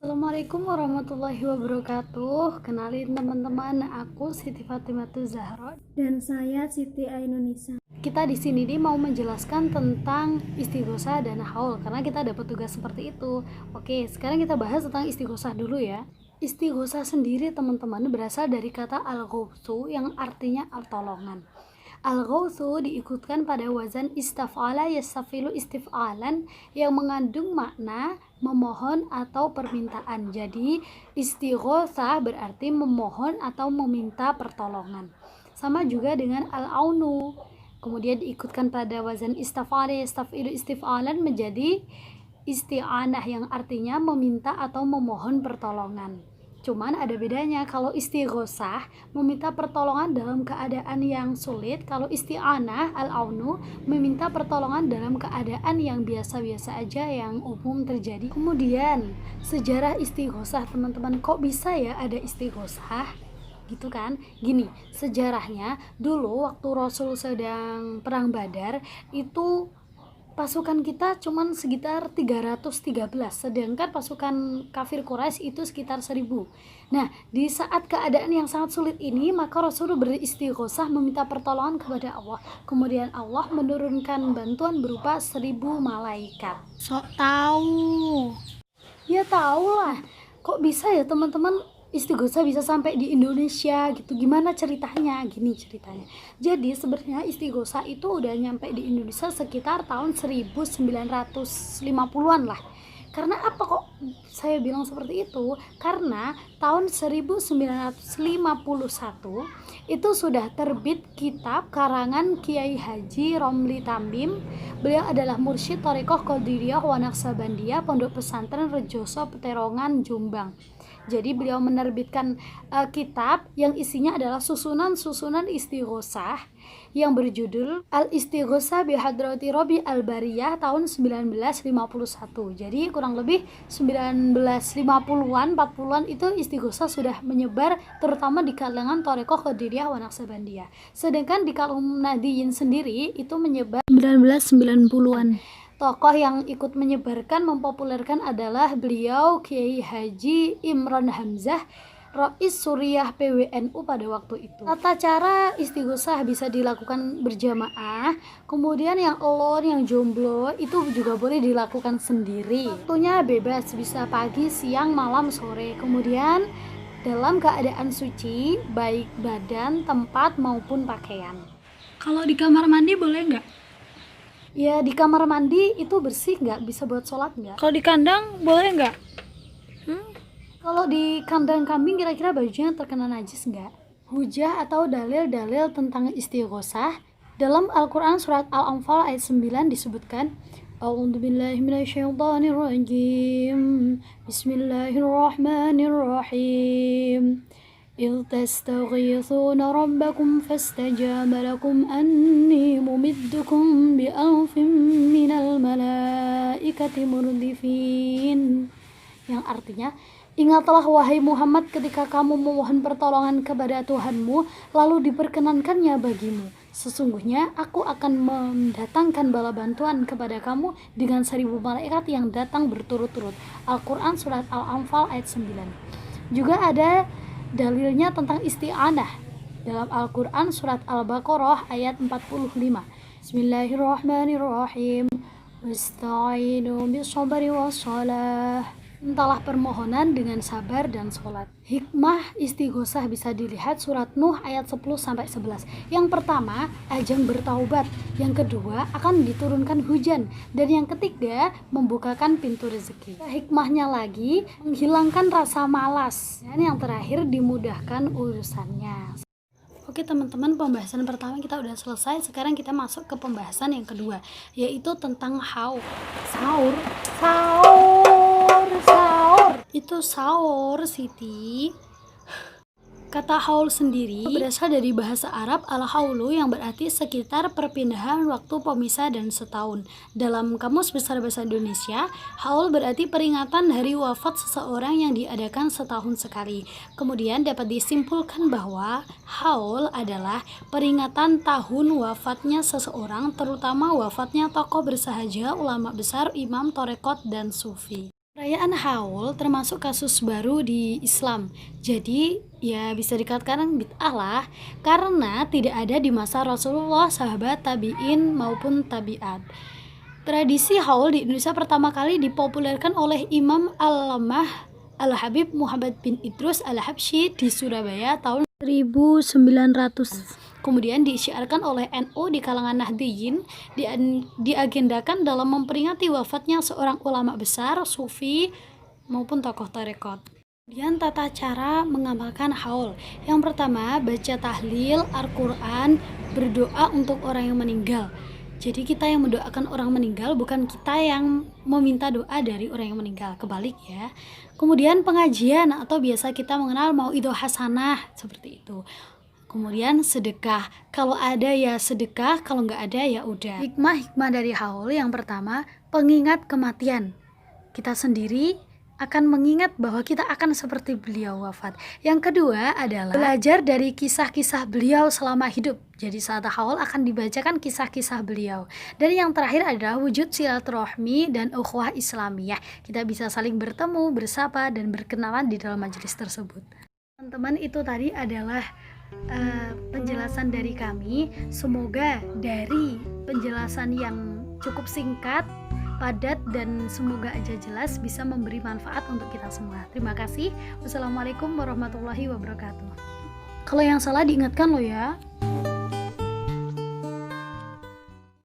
Assalamualaikum warahmatullahi wabarakatuh. Kenalin teman-teman, aku Siti Fatimatu Zahra Dan saya Siti Ainunisa. Kita di sini nih mau menjelaskan tentang istighosah dan haul karena kita dapat tugas seperti itu. Oke, sekarang kita bahas tentang istighosah dulu ya. Istighosah sendiri teman-teman berasal dari kata al-ghawthu yang artinya pertolongan. Al-ghawthu diikutkan pada wazan istaf'ala yastafilu istif'alan yang mengandung makna memohon atau permintaan. Jadi istighosah berarti memohon atau meminta pertolongan. Sama juga dengan al-aunu. Kemudian diikutkan pada wazan istaf'ala yastafilu istif'alan menjadi isti'anah yang artinya meminta atau memohon pertolongan. Cuman ada bedanya, kalau istighosah meminta pertolongan dalam keadaan yang sulit, kalau isti'anah al-aunu meminta pertolongan dalam keadaan yang biasa-biasa aja yang umum terjadi. Kemudian sejarah istighosah teman-teman, kok bisa ya ada istighosah? Gitu kan? Gini, sejarahnya dulu waktu Rasul sedang perang Badar itu pasukan kita cuman sekitar 313, sedangkan pasukan kafir Quraisy itu sekitar 1000. Nah, di saat keadaan yang sangat sulit ini, maka Rasul beristighosah meminta pertolongan kepada Allah. Kemudian Allah menurunkan bantuan berupa 1000 malaikat. Sok tahu. Ya tahu lah. Kok bisa ya teman-teman istighosah bisa sampai di Indonesia gitu? Gimana ceritanya? Gini ceritanya. Jadi sebenarnya istighosah itu udah nyampe di Indonesia sekitar tahun 1950-an lah. Karena apa kok saya bilang seperti itu? Karena tahun 1951 itu sudah terbit kitab karangan Kiai Haji Romli Tambim. Beliau adalah mursyid Thariqah Qadiriyah wa Naqsabandiyah Pondok Pesantren Rejoso Peterongan Jombang. Jadi beliau menerbitkan kitab yang isinya adalah susunan-susunan istighosah yang berjudul Al-Istighosah bi Hadrati Robi Al-Bariyah tahun 1951. Jadi kurang lebih 1950-an, 40-an itu istighosah sudah menyebar terutama di kalangan Thariqah Qadiriyah wa Naqsabandiyah. Sedangkan di kaum Nahdiyin sendiri itu menyebar 1990-an. Tokoh yang ikut menyebarkan, mempopulerkan adalah beliau Kiai Haji Imron Hamzah, Rais Suriah PWNU pada waktu itu. Tata cara istighosah bisa dilakukan berjamaah, kemudian yang alone, yang jomblo itu juga boleh dilakukan sendiri. Waktunya bebas, bisa pagi, siang, malam, sore. Kemudian dalam keadaan suci, baik badan, tempat maupun pakaian. Kalau di kamar mandi boleh nggak? Ya di kamar mandi itu bersih nggak? Bisa buat sholat nggak? Kalau di kandang boleh nggak? Kalau di kandang kambing kira-kira bajunya terkena najis nggak? Hujah atau dalil-dalil tentang istighosah dalam Al-Quran surat Al-Anfal ayat 9 disebutkan A'udzubillahi minasyaitonirrajim. Bismillahirrahmanirrahim. إذ تستغيثون ربكم فاستجاب لكم أني ممدكم بألف من الملائكة مردفين, yang artinya, ingatlah wahai Muhammad ketika kamu memohon pertolongan kepada Tuhanmu lalu diperkenankannya bagimu, sesungguhnya aku akan mendatangkan bala bantuan kepada kamu dengan 1000 malaikat yang datang berturut-turut. Al-Quran surat Al-Anfal ayat 9. Juga ada dalilnya tentang isti'anah dalam Al-Quran surat Al-Baqarah ayat 45. Bismillahirrahmanirrahim. Wasta'inu bis-sabri was-salah. Mintalah permohonan dengan sabar dan sholat. Hikmah istighosah bisa dilihat surat Nuh ayat 10-11. Yang pertama, ajang bertaubat. Yang kedua, akan diturunkan hujan. Dan yang ketiga, membukakan pintu rezeki. Hikmahnya lagi, menghilangkan rasa malas. Dan yang terakhir, dimudahkan urusannya. Oke teman-teman, pembahasan pertama kita udah selesai. Sekarang kita masuk ke pembahasan yang kedua, yaitu tentang sahur. Itu sahur, Siti. Kata haul sendiri berasal dari bahasa Arab al-haulu yang berarti sekitar perpindahan waktu pemisah dan setahun. Dalam Kamus Besar Bahasa Indonesia, haul berarti peringatan hari wafat seseorang yang diadakan setahun sekali. Kemudian dapat disimpulkan bahwa haul adalah peringatan tahun wafatnya seseorang, terutama wafatnya tokoh bersahaja, ulama besar, imam, torekot, dan sufi. Perayaan Haul termasuk kasus baru di Islam. Jadi, ya bisa dikatakan bid'ah lah, karena tidak ada di masa Rasulullah, sahabat, tabi'in, maupun tabi'at. Tradisi Haul di Indonesia pertama kali dipopulerkan oleh Imam Al-Allamah Al-Habib Muhammad bin Idrus Al-Habsyi di Surabaya tahun 1900. kemudian disyiarkan oleh NU di kalangan Nahdliyin, diagendakan dalam memperingati wafatnya seorang ulama besar, sufi, maupun tokoh tarekat. Kemudian tata cara mengamalkan haul. Yang pertama, baca tahlil, Al-Quran, berdoa untuk orang yang meninggal. Jadi kita yang mendoakan orang meninggal, bukan kita yang meminta doa dari orang yang meninggal, kebalik ya. Kemudian pengajian atau biasa kita mengenal mauidhah hasanah, seperti itu. Kemudian sedekah, kalau ada ya sedekah, kalau nggak ada ya udah. Hikmah dari haul yang pertama, pengingat kematian. Kita sendiri akan mengingat bahwa kita akan seperti beliau wafat. Yang kedua adalah belajar dari kisah-kisah beliau selama hidup. Jadi saat haul akan dibacakan kisah-kisah beliau. Dan yang terakhir adalah wujud silaturahmi dan ukhuwah Islamiyah. Kita bisa saling bertemu, bersapa, dan berkenalan di dalam majelis tersebut. Teman-teman, itu tadi adalah penjelasan dari kami. Semoga dari penjelasan yang cukup singkat, padat, dan semoga aja jelas bisa memberi manfaat untuk kita semua. Terima kasih. Wassalamualaikum warahmatullahi wabarakatuh. Kalau yang salah diingatkan loh ya.